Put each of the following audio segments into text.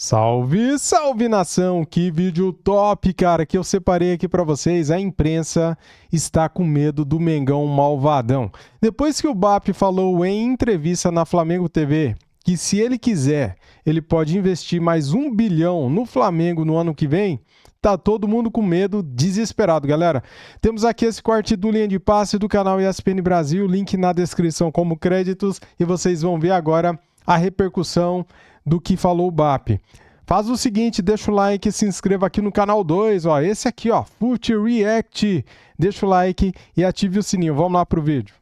Salve, salve nação! Que vídeo top, cara, que eu separei aqui pra vocês. A imprensa está com medo do Mengão malvadão. Depois que o BAP falou em entrevista na Flamengo TV que se ele quiser, ele pode investir mais 1 bilhão no Flamengo no ano que vem, tá todo mundo com medo, desesperado, galera. Temos aqui esse corte do Linha de Passe do canal ESPN Brasil, link na descrição como créditos, e vocês vão ver agora a repercussão do que falou o BAP. Faz o seguinte, deixa o like, se inscreva aqui no canal 2, ó, esse aqui, ó, Fut React. Deixa o like e ative o sininho. Vamos lá pro vídeo.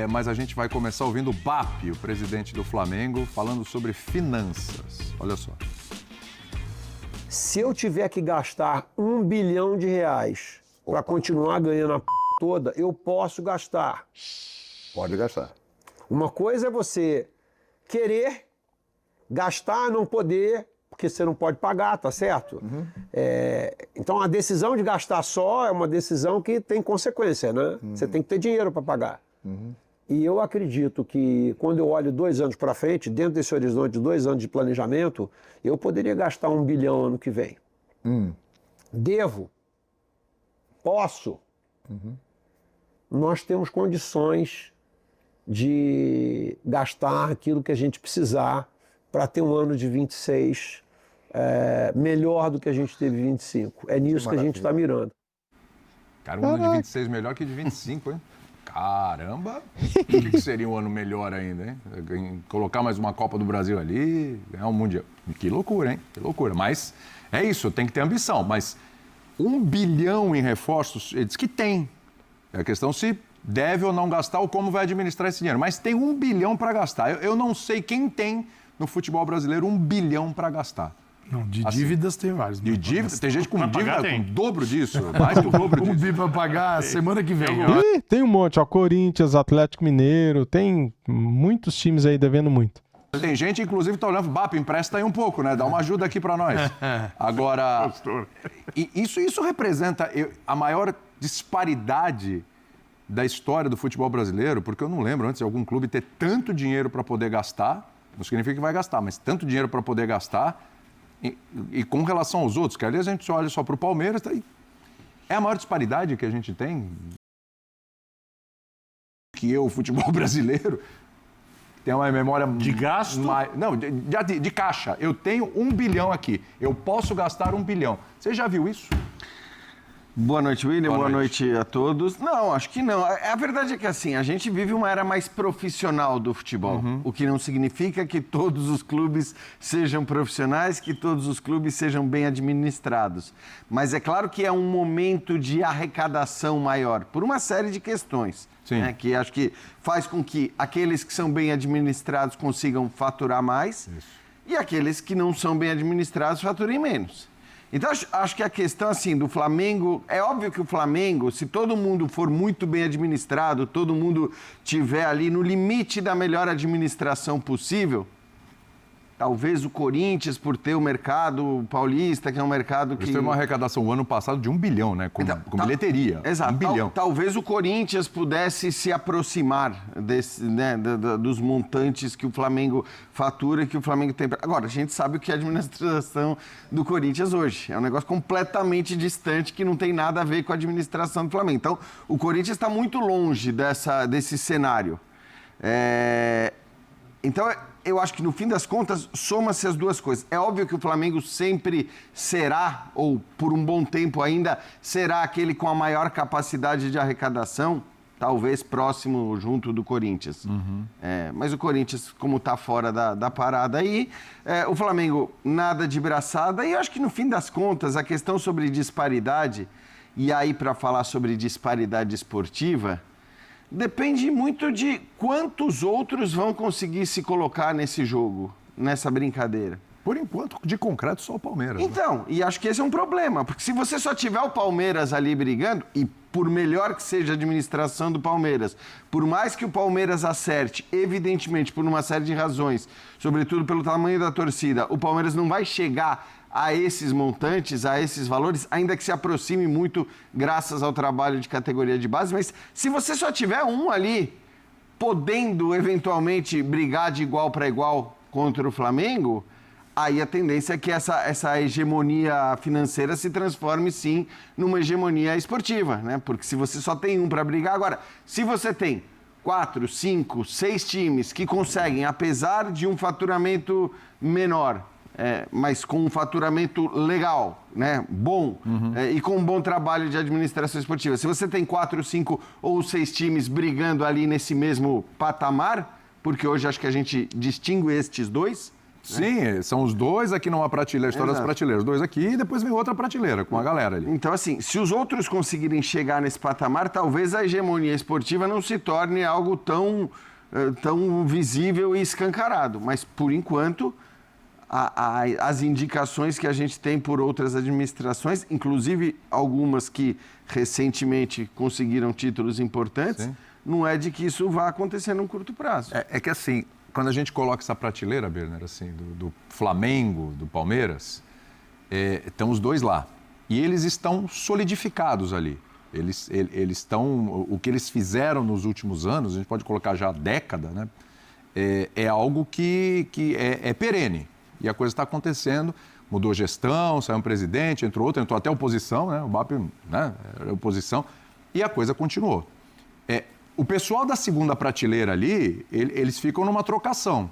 Mas a gente vai começar ouvindo o BAP, o presidente do Flamengo, falando sobre finanças. Olha só. Se eu tiver que gastar R$1 bilhão para continuar ganhando a toda, eu posso gastar. Pode gastar. Uma coisa é você querer gastar, não poder, porque você não pode pagar, tá certo? Então a decisão de gastar só é uma decisão que tem consequência, né? Você tem que ter dinheiro para pagar. E eu acredito que quando eu olho 2 anos para frente, dentro desse horizonte de 2 anos de planejamento, eu poderia gastar R$1 bilhão ano que vem. Devo? Posso? Nós temos condições de gastar aquilo que a gente precisar para ter um ano de 26 melhor do que a gente teve 25. É nisso que a gente está mirando. Cara, um ano de 26 melhor que de 25, hein? Caramba! O que seria um ano melhor ainda, hein? Colocar mais uma Copa do Brasil ali, ganhar um Mundial. Que loucura, hein? Que loucura. Mas é isso, tem que ter ambição. Mas 1 bilhão em reforços, ele diz que tem. É a questão se deve ou não gastar ou como vai administrar esse dinheiro. Mas tem 1 bilhão para gastar. Eu não sei quem tem no futebol brasileiro 1 bilhão para gastar. Não, de dívidas tem vários. De dívidas? Tem gente com dívida com o dobro disso. Mais que o dobro disso. Um bi para pagar semana que vem. Ih, tem um monte, ó, Corinthians, Atlético Mineiro, tem muitos times aí devendo muito. Tem gente, inclusive, que tá olhando, BAP, empresta aí um pouco, né? Dá uma ajuda aqui para nós. Agora, isso representa a maior disparidade da história do futebol brasileiro, porque eu não lembro antes de algum clube ter tanto dinheiro para poder gastar, não significa que vai gastar, mas tanto dinheiro para poder gastar, e com relação aos outros, que ali a gente olha só para o Palmeiras, é a maior disparidade que a gente tem, que o futebol brasileiro tem uma memória... De gasto? Não, de caixa. Eu tenho 1 bilhão aqui, eu posso gastar 1 bilhão. Você já viu isso? Boa noite, William. Boa noite a todos. Não, acho que não. A verdade é que, assim, a gente vive uma era mais profissional do futebol, o que não significa que todos os clubes sejam profissionais, que todos os clubes sejam bem administrados. Mas é claro que é um momento de arrecadação maior, por uma série de questões, né, que acho que faz com que aqueles que são bem administrados consigam faturar mais e aqueles que não são bem administrados faturem menos. Então, acho que a questão, assim, do Flamengo... É óbvio que o Flamengo, se todo mundo for muito bem administrado, todo mundo tiver ali no limite da melhor administração possível, talvez o Corinthians, por ter o mercado paulista, que é um mercado que... Eles teve uma arrecadação o ano passado de 1 bilhão, né? Com bilheteria. Exato. 1 bilhão. Talvez o Corinthians pudesse se aproximar dos montantes que o Flamengo fatura e que o Flamengo tem. Agora, a gente sabe o que é a administração do Corinthians hoje. É um negócio completamente distante que não tem nada a ver com a administração do Flamengo. Então, o Corinthians está muito longe desse cenário. Então, eu acho que, no fim das contas, soma-se as duas coisas. É óbvio que o Flamengo sempre será, ou por um bom tempo ainda, será aquele com a maior capacidade de arrecadação, talvez próximo junto do Corinthians. Mas o Corinthians, como está fora da parada aí, o Flamengo nada de braçada. E eu acho que, no fim das contas, a questão sobre disparidade, e aí para falar sobre disparidade esportiva... Depende muito de quantos outros vão conseguir se colocar nesse jogo, nessa brincadeira. Por enquanto, de concreto, só o Palmeiras. Então, e acho que esse é um problema, porque se você só tiver o Palmeiras ali brigando, e por melhor que seja a administração do Palmeiras, por mais que o Palmeiras acerte, evidentemente, por uma série de razões, sobretudo pelo tamanho da torcida, o Palmeiras não vai chegar a esses montantes, a esses valores, ainda que se aproxime muito graças ao trabalho de categoria de base, mas se você só tiver um ali podendo eventualmente brigar de igual para igual contra o Flamengo, aí a tendência é que essa hegemonia financeira se transforme, sim, numa hegemonia esportiva, né? Porque se você só tem um para brigar... Agora, se você tem 4, 5, 6 times que conseguem, apesar de um faturamento menor, mas com um faturamento legal, né, bom, e com um bom trabalho de administração esportiva. Se você tem 4, 5 ou 6 times brigando ali nesse mesmo patamar, porque hoje acho que a gente distingue estes dois. Sim, são os dois aqui numa prateleira, história das prateleiras. 2 aqui e depois vem outra prateleira com a galera ali. Então, assim, se os outros conseguirem chegar nesse patamar, talvez a hegemonia esportiva não se torne algo tão visível e escancarado. Mas, por enquanto, as indicações que a gente tem por outras administrações, inclusive algumas que recentemente conseguiram títulos importantes, sim, não é de que isso vá acontecer num curto prazo. É que assim, quando a gente coloca essa prateleira, Berner, assim, do Flamengo, do Palmeiras, estão os dois lá. E eles estão solidificados ali. Eles estão... O que eles fizeram nos últimos anos, a gente pode colocar já há década, né? É algo que é perene. E a coisa está acontecendo, mudou gestão, saiu um presidente, entrou outro, entrou até oposição, né? O BAP, né? Era oposição, e a coisa continuou. O pessoal da segunda prateleira ali, eles ficam numa trocação.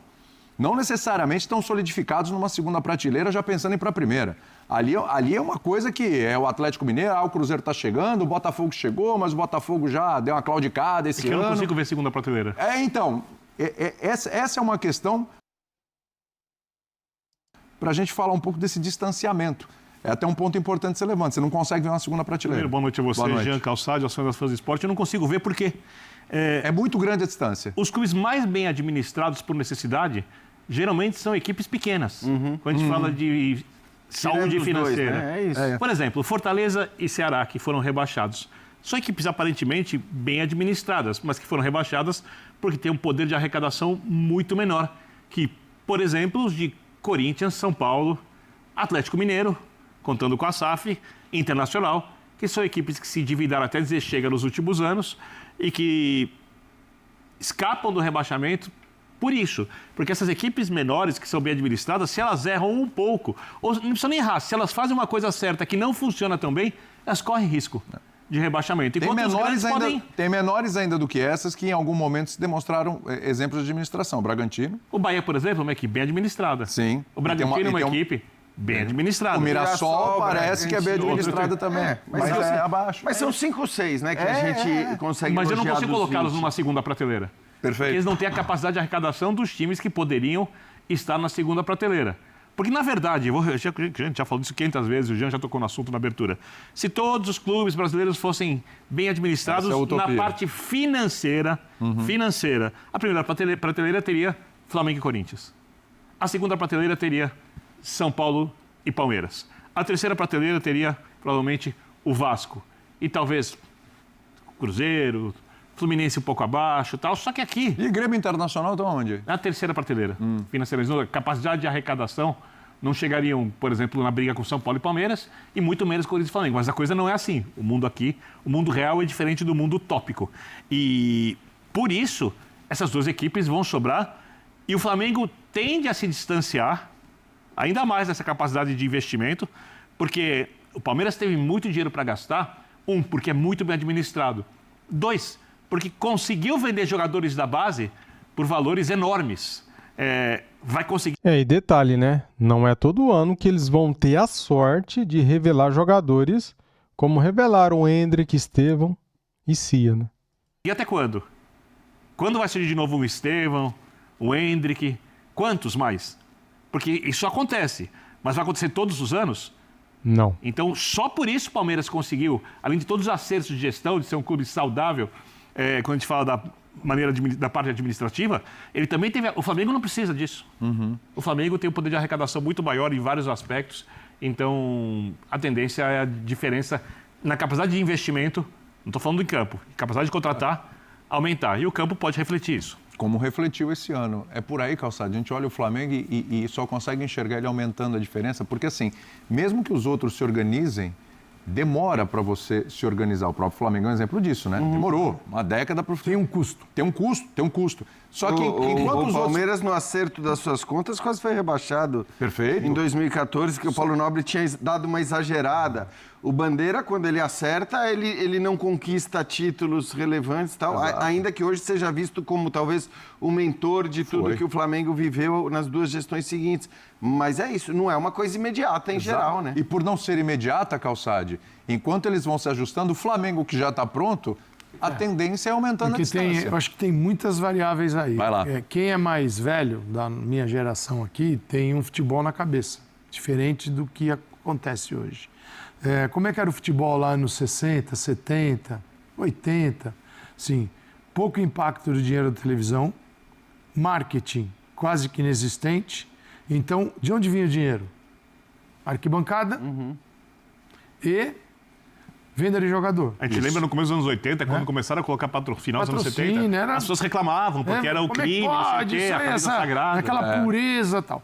Não necessariamente estão solidificados numa segunda prateleira já pensando em ir para a primeira. Ali é uma coisa que é o Atlético Mineiro, o Cruzeiro está chegando, o Botafogo chegou, mas o Botafogo já deu uma claudicada esse ano. Eu não consigo ver segunda prateleira. Então, essa é uma questão para a gente falar um pouco desse distanciamento. É até um ponto importante ser levante. Você não consegue ver uma segunda prateleira. Primeiro, boa noite a você, Jean Calçade, aos fãs das fãs do esporte. Eu não consigo ver porque... É muito grande a distância. Os clubes mais bem administrados por necessidade, geralmente são equipes pequenas. Quando a gente fala de saúde financeira. Dois, né? É isso. Por exemplo, Fortaleza e Ceará, que foram rebaixados. São equipes aparentemente bem administradas, mas que foram rebaixadas porque têm um poder de arrecadação muito menor que, por exemplo, os de Corinthians, São Paulo, Atlético Mineiro, contando com a SAF, Internacional, que são equipes que se endividaram até dizer chega nos últimos anos e que escapam do rebaixamento por isso. Porque essas equipes menores que são bem administradas, se elas erram um pouco, ou não precisa nem errar, se elas fazem uma coisa certa que não funciona tão bem, elas correm risco de rebaixamento. Tem menores ainda do que essas que em algum momento se demonstraram exemplos de administração. O Bragantino. O Bahia, por exemplo, é uma equipe bem administrada. Sim. O Bragantino é uma equipe bem administrada. O Mirassol parece que é bem administrada também. Mas é abaixo. Mas são 5 ou 6, né, que a gente consegue. Mas eu não consigo colocá-los numa segunda prateleira. Perfeito. Porque eles não têm a capacidade de arrecadação dos times que poderiam estar na segunda prateleira. Porque, na verdade, a gente já falou disso 500 vezes, o Jean já tocou no assunto na abertura. Se todos os clubes brasileiros fossem bem administrados na parte financeira, a primeira prateleira teria Flamengo e Corinthians. A segunda prateleira teria São Paulo e Palmeiras. A terceira prateleira teria, provavelmente, o Vasco. E talvez Cruzeiro, Fluminense um pouco abaixo e tal. Só que aqui... E Grêmio Internacional estão onde? Na terceira prateleira. Financeira. Capacidade de arrecadação não chegariam, por exemplo, na briga com São Paulo e Palmeiras e muito menos Corinthians e Flamengo. Mas a coisa não é assim. O mundo aqui, o mundo real é diferente do mundo utópico. E, por isso, essas duas equipes vão sobrar e o Flamengo tende a se distanciar ainda mais dessa capacidade de investimento, porque o Palmeiras teve muito dinheiro para gastar, porque é muito bem administrado. 2, porque conseguiu vender jogadores da base por valores enormes. Vai conseguir... E detalhe, né? Não é todo ano que eles vão ter a sorte de revelar jogadores como revelaram o Hendrick, Estevão e Cia, né? E até quando? Quando vai surgir de novo o Estevão, o Hendrick? Quantos mais? Porque isso acontece, mas vai acontecer todos os anos? Não. Então, só por isso o Palmeiras conseguiu, além de todos os acertos de gestão, de ser um clube saudável, quando a gente fala da parte administrativa, ele também teve... O Flamengo não precisa disso. O Flamengo tem um poder de arrecadação muito maior em vários aspectos, então a tendência é a diferença na capacidade de investimento, não estou falando em campo, capacidade de contratar, aumentar. E o campo pode refletir isso. Como refletiu esse ano. É por aí, Calçado. A gente olha o Flamengo e só consegue enxergar ele aumentando a diferença, porque assim, mesmo que os outros se organizem, demora para você se organizar. O próprio Flamengo é um exemplo disso, né? Demorou uma década para... Tem um custo. Tem um custo. Só que enquanto o os Palmeiras, no acerto das suas contas, quase foi rebaixado. Perfeito. Em 2014, que o Paulo Nobre tinha dado uma exagerada. O Bandeira, quando ele acerta, ele não conquista títulos relevantes e tal, ainda que hoje seja visto como talvez o mentor de tudo que o Flamengo viveu nas 2 gestões seguintes. Mas é isso, não é uma coisa imediata em geral, né? E por não ser imediata, Calçade, enquanto eles vão se ajustando, o Flamengo, que já está pronto, a tendência é aumentando a distância. Eu acho que tem muitas variáveis aí. Vai lá. Quem é mais velho, da minha geração aqui, tem um futebol na cabeça, diferente do que acontece hoje. Como é que era o futebol lá nos 60, 70, 80? Sim, pouco impacto do dinheiro da televisão, marketing quase que inexistente. Então, de onde vinha o dinheiro? Arquibancada e venda de jogador. A gente lembra no começo dos anos 80, quando começaram a colocar final dos anos 70, as pessoas reclamavam, porque era o crime, não sei o quê, a camisa sagrada. Aquela pureza e tal.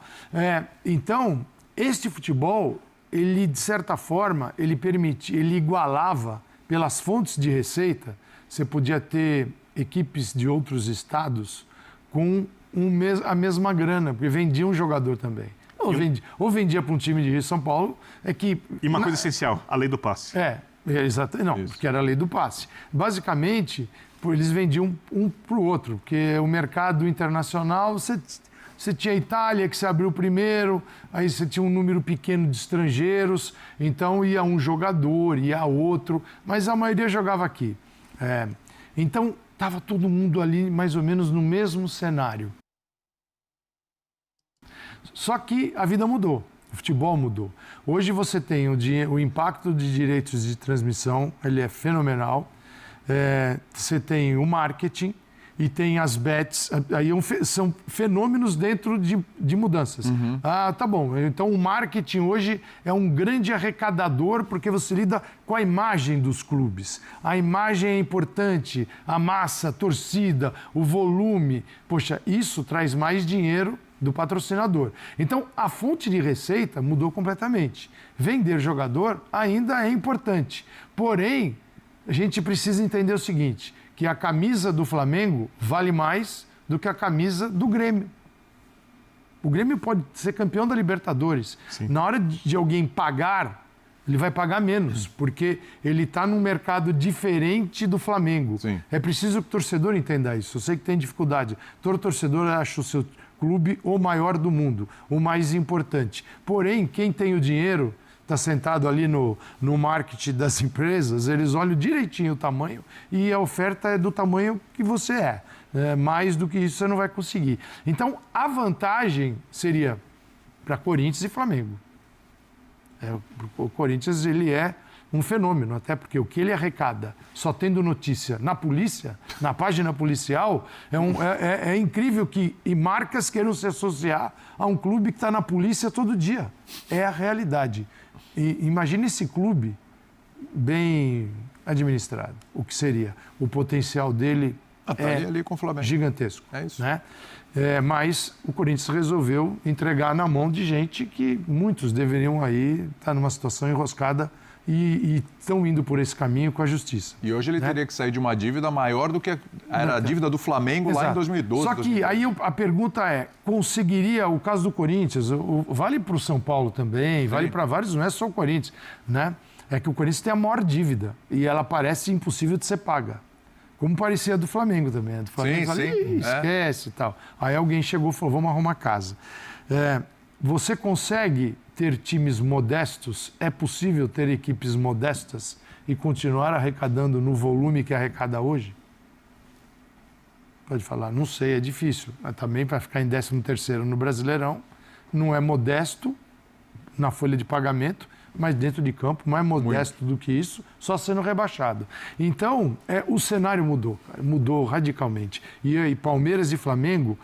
Então, este futebol, ele, de certa forma, ele igualava, pelas fontes de receita, você podia ter equipes de outros estados com a mesma grana, porque vendia um jogador também. Ou vendia para um time de Rio e São Paulo, E uma coisa essencial, a lei do passe. Exato. Não, porque era a lei do passe. Basicamente, eles vendiam um para o outro, porque o mercado internacional, você tinha a Itália, que se abriu primeiro, aí você tinha um número pequeno de estrangeiros, então ia um jogador, ia outro, mas a maioria jogava aqui. Então, estava todo mundo ali mais ou menos no mesmo cenário. Só que a vida mudou. O futebol mudou. Hoje você tem o impacto de direitos de transmissão, ele é fenomenal. Você tem o marketing e tem as bets. Aí são fenômenos dentro de mudanças. Tá bom. Então o marketing hoje é um grande arrecadador porque você lida com a imagem dos clubes. A imagem é importante, a massa, a torcida, o volume. Poxa, isso traz mais dinheiro do patrocinador. Então, a fonte de receita mudou completamente. Vender jogador ainda é importante. Porém, a gente precisa entender o seguinte, que a camisa do Flamengo vale mais do que a camisa do Grêmio. O Grêmio pode ser campeão da Libertadores. Sim. Na hora de alguém pagar, ele vai pagar menos, porque ele está num mercado diferente do Flamengo. Sim. É preciso que o torcedor entenda isso. Eu sei que tem dificuldade. Todo torcedor acha o seu clube o maior do mundo, o mais importante. Porém, quem tem o dinheiro, está sentado ali no marketing das empresas, eles olham direitinho o tamanho e a oferta é do tamanho que você é. Mais do que isso você não vai conseguir. Então, a vantagem seria para Corinthians e Flamengo. O Corinthians, ele é um fenômeno, até porque o que ele arrecada, só tendo notícia na polícia, na página policial, é incrível que marcas queiram se associar a um clube que está na polícia todo dia. É a realidade. E imagine esse clube bem administrado. O que seria? O potencial dele ali com o Flamengo. Gigantesco. É isso. Né? Mas o Corinthians resolveu entregar na mão de gente que muitos deveriam aí estar numa situação enroscada e estão indo por esse caminho com a justiça. E hoje ele teria que sair de uma dívida maior do que era a dívida do Flamengo. Exato. Lá em 2012. Só que aí a pergunta é, conseguiria, o caso do Corinthians, vale para o São Paulo também, vale para vários, não é só o Corinthians, né? É que o Corinthians tem a maior dívida e ela parece impossível de ser paga. Como parecia a do Flamengo também. A do Flamengo esquece e tal. Aí alguém chegou e falou, vamos arrumar casa. Você consegue ter times modestos? É possível ter equipes modestas e continuar arrecadando no volume que arrecada hoje? Pode falar, não sei, é difícil. Mas também para ficar em 13º no Brasileirão, não é modesto na folha de pagamento, mas dentro de campo, mais modesto do que isso, só sendo rebaixado. Então, o cenário mudou radicalmente. E Palmeiras e Flamengo,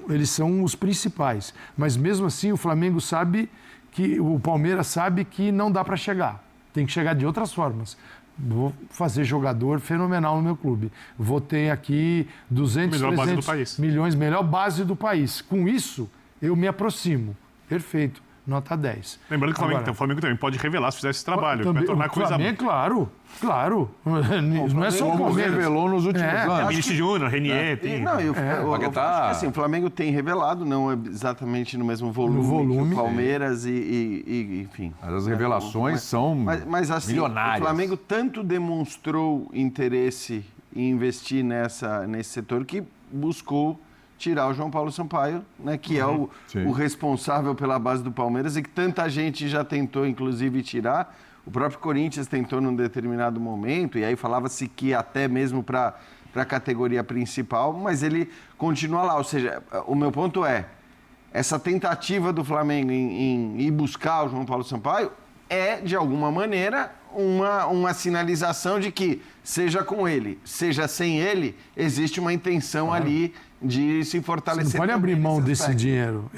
eles são os principais. Mas mesmo assim, o Flamengo sabe que, o Palmeiras sabe que não dá para chegar. Tem que chegar de outras formas. Vou fazer jogador fenomenal no meu clube. Vou ter aqui 200, 300 milhões, melhor base do país. Com isso, eu me aproximo. Perfeito. nota 10. Lembrando que o Flamengo também pode revelar se fizer esse trabalho. Também, vai tornar o coisa... Flamengo, claro. Não é só o Como Palmeiras. revelou nos últimos anos. Vinícius Júnior, Renier, tem... Paquetá. Assim, o Flamengo tem revelado, não é exatamente no mesmo volume, que o Palmeiras enfim. As revelações são mas assim, milionárias. O Flamengo tanto demonstrou interesse em investir nesse setor que buscou tirar o João Paulo Sampaio, né, que é o responsável pela base do Palmeiras e que tanta gente já tentou, inclusive, tirar. O próprio Corinthians tentou num determinado momento, e aí falava-se que até mesmo para a categoria principal, mas ele continua lá. Ou seja, o meu ponto é, essa tentativa do Flamengo em ir buscar o João Paulo Sampaio é, de alguma maneira, uma sinalização de que, seja com ele, seja sem ele, existe uma intenção ali de se fortalecer. Você não pode abrir mão desse dinheiro.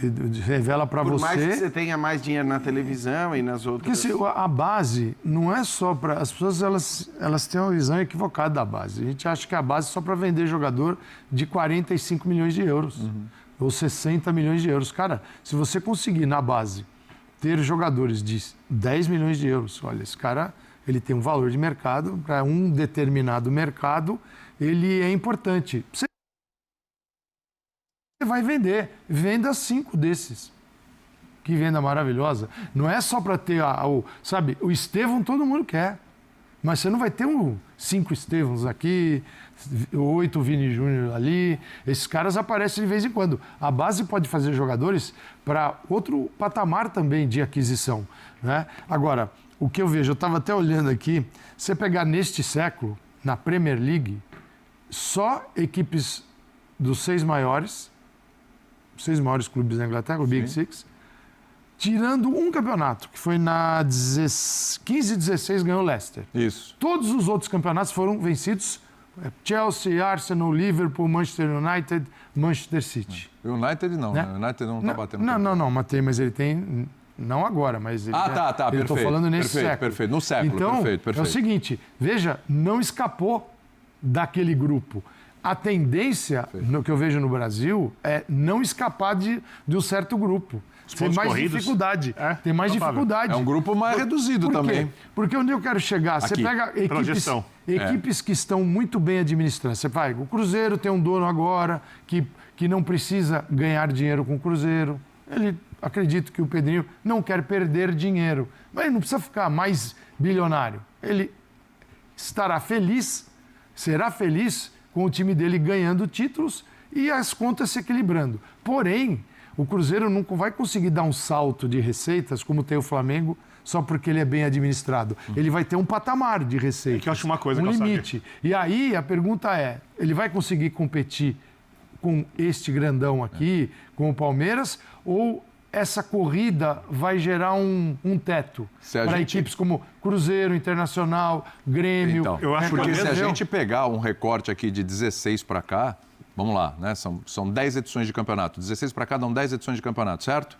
Revela para você... Por mais que você tenha mais dinheiro na televisão e nas outras... Porque a base não é só para... As pessoas elas têm uma visão equivocada da base. A gente acha que a base é só para vender jogador de 45 milhões de euros. Ou 60 milhões de euros. Cara, se você conseguir, na base, ter jogadores de 10 milhões de euros, olha, esse cara ele tem um valor de mercado, para um determinado mercado, ele é importante. Você vai vender, venda 5 desses. Que venda maravilhosa. Não é só para ter, sabe, o Estevão todo mundo quer, mas você não vai ter 5 Estevãos aqui, 8 Vini Júnior ali, esses caras aparecem de vez em quando. A base pode fazer jogadores para outro patamar também de aquisição, né? Agora, o que eu vejo, eu estava até olhando aqui, você pegar neste século, na Premier League, só equipes dos 6 maiores clubes da Inglaterra, o Big Six, tirando um campeonato, que foi na 15-16 ganhou o Leicester. Isso. Todos os outros campeonatos foram vencidos Chelsea, Arsenal, Liverpool, Manchester United, Manchester City. O United não, né? O United não está batendo. Não, mas ele tem... Não agora, mas ele... Perfeito. Eu estou falando nesse século. Perfeito, no século, então, perfeito. É o seguinte, veja, não escapou daquele grupo. A tendência, no que eu vejo no Brasil, é não escapar de um certo grupo. Tem mais dificuldade. Tem mais dificuldade. É um grupo mais reduzido também. Porque onde eu quero chegar? Você pega equipes que estão muito bem administradas. Você vai, o Cruzeiro tem um dono agora que não precisa ganhar dinheiro com o Cruzeiro. Acredito que o Pedrinho não quer perder dinheiro, mas ele não precisa ficar mais bilionário. Ele será feliz com o time dele ganhando títulos e as contas se equilibrando. Porém, o Cruzeiro nunca vai conseguir dar um salto de receitas como tem o Flamengo só porque ele é bem administrado. Ele vai ter um patamar de receitas, que eu acho uma coisa um limite. E aí a pergunta é, ele vai conseguir competir com este grandão aqui, com o Palmeiras, ou essa corrida vai gerar um teto para equipes como Cruzeiro, Internacional, Grêmio. Então, eu acho porque se a gente pegar um recorte aqui de 16 para cá, vamos lá, né? São 10 edições de campeonato. 16 para cá dão 10 edições de campeonato, certo?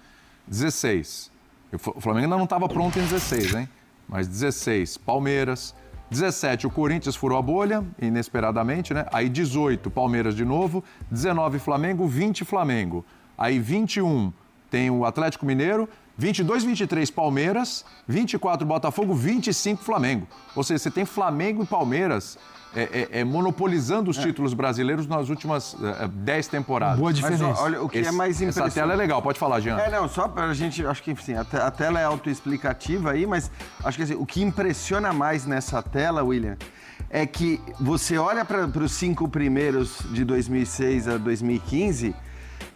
16. O Flamengo ainda não estava pronto em 16, hein? Mas 16, Palmeiras. 17, o Corinthians furou a bolha, inesperadamente, né? Aí 18, Palmeiras de novo. 19, Flamengo. 20, Flamengo. Aí 21... tem o Atlético Mineiro, 22, 23 Palmeiras, 24 Botafogo, 25 Flamengo. Ou seja, você tem Flamengo e Palmeiras monopolizando os títulos brasileiros nas últimas 10 temporadas. Boa diferença. Mas, olha, o que é mais impressionante... Essa tela é legal, pode falar, Jean. Só para a gente... Acho que, enfim, a tela é autoexplicativa aí, mas acho que assim, o que impressiona mais nessa tela, William, é que você olha para os 5 primeiros de 2006 a 2015...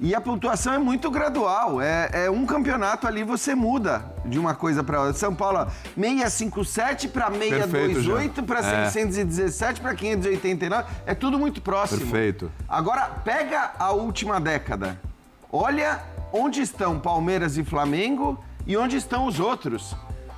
E a pontuação é muito gradual. É um campeonato ali, você muda de uma coisa para outra. São Paulo, 657 para 628, para 617, para 589. É tudo muito próximo. Perfeito. Agora, pega a última década. Olha onde estão Palmeiras e Flamengo e onde estão os outros.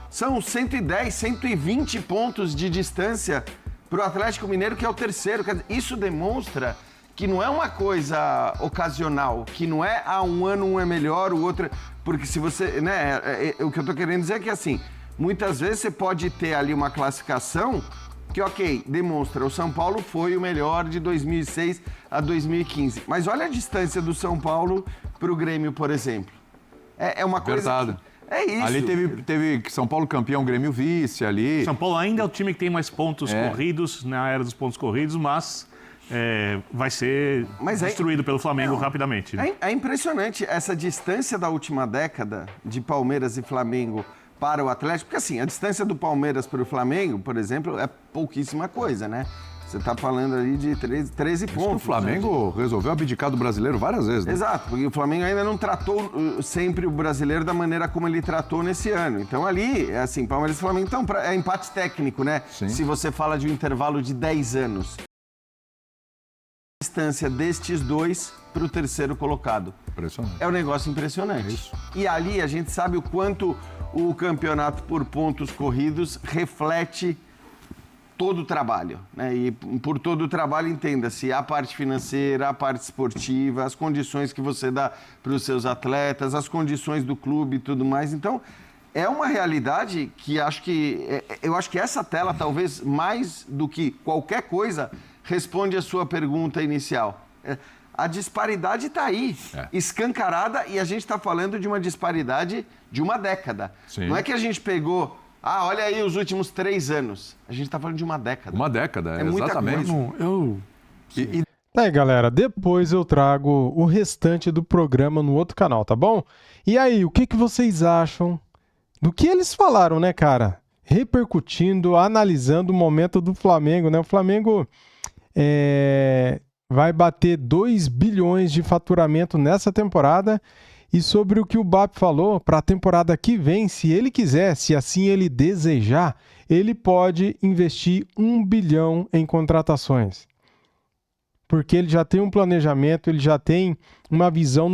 São 110, 120 pontos de distância para o Atlético Mineiro, que é o terceiro. Isso demonstra... que não é uma coisa ocasional, que não é um ano um é melhor, o outro... Porque se você... né, o que eu tô querendo dizer é que, assim, muitas vezes você pode ter ali uma classificação que, ok, demonstra, o São Paulo foi o melhor de 2006 a 2015. Mas olha a distância do São Paulo pro Grêmio, por exemplo. É uma coisa... É isso. Ali teve São Paulo campeão, Grêmio vice ali. São Paulo ainda é o time que tem mais pontos corridos, na era dos pontos corridos, mas vai ser destruído pelo Flamengo rapidamente. Né? É impressionante essa distância da última década de Palmeiras e Flamengo para o Atlético, porque assim, a distância do Palmeiras para o Flamengo, por exemplo, é pouquíssima coisa, né? Você está falando ali de 13 pontos. O Flamengo resolveu abdicar do brasileiro várias vezes, né? Exato, porque o Flamengo ainda não tratou sempre o brasileiro da maneira como ele tratou nesse ano. Então ali, assim, Palmeiras e Flamengo, então, é empate técnico, né? Sim. Se você fala de um intervalo de 10 anos. A distância destes dois para o terceiro colocado. Impressionante. É um negócio impressionante. Isso. E ali a gente sabe o quanto o campeonato por pontos corridos reflete todo o trabalho, né? E por todo o trabalho, entenda-se a parte financeira, a parte esportiva, as condições que você dá para os seus atletas, as condições do clube e tudo mais. Então, é uma realidade que eu acho que essa tela, talvez mais do que qualquer coisa, responde a sua pergunta inicial. A disparidade está aí, escancarada, e a gente está falando de uma disparidade de uma década. Sim. Não é que a gente pegou... olha aí os últimos 3 anos. A gente está falando de uma década. Uma década, É muita exatamente. coisa. Tá aí, galera, depois eu trago o restante do programa no outro canal, tá bom? E aí, o que vocês acham do que eles falaram, né, cara? Repercutindo, analisando o momento do Flamengo, né? O Flamengo vai bater 2 bilhões de faturamento nessa temporada. E sobre o que o BAP falou, para a temporada que vem, se ele quiser, se assim ele desejar, ele pode investir 1 bilhão em contratações. Porque ele já tem um planejamento, ele já tem uma visão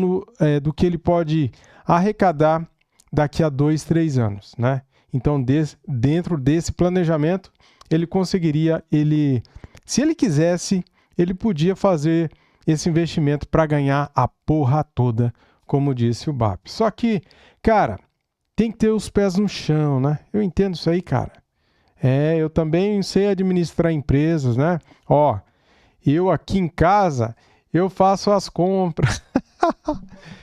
do que ele pode arrecadar daqui a 2, 3 anos, né? Então, dentro desse planejamento, ele conseguiria, se ele quisesse, ele podia fazer esse investimento para ganhar a porra toda, como disse o BAP. Só que, cara, tem que ter os pés no chão, né? Eu entendo isso aí, cara. Eu também sei administrar empresas, né? Eu aqui em casa, eu faço as compras.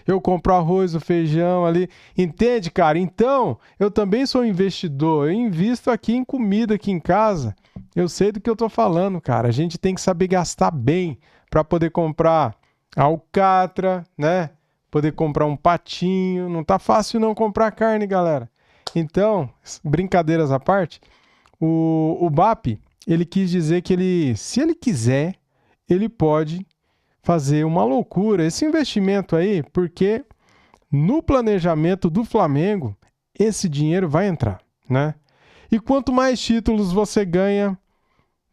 Eu compro arroz, o feijão ali. Entende, cara? Então, eu também sou investidor. Eu invisto aqui em comida aqui em casa. Eu sei do que eu tô falando, cara. A gente tem que saber gastar bem para poder comprar alcatra, né? Poder comprar um patinho. Não tá fácil não comprar carne, galera. Então, brincadeiras à parte, o BAP, ele quis dizer que se ele quiser, ele pode fazer uma loucura, esse investimento aí, porque no planejamento do Flamengo, esse dinheiro vai entrar, né? E quanto mais títulos você ganha,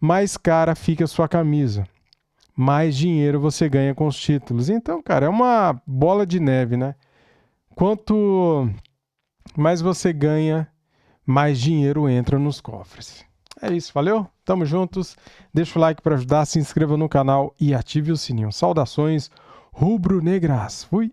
mais cara fica a sua camisa. Mais dinheiro você ganha com os títulos. Então, cara, é uma bola de neve, né? Quanto mais você ganha, mais dinheiro entra nos cofres. É isso, valeu? Tamo juntos. Deixa o like para ajudar, se inscreva no canal e ative o sininho. Saudações rubro-negras. Fui!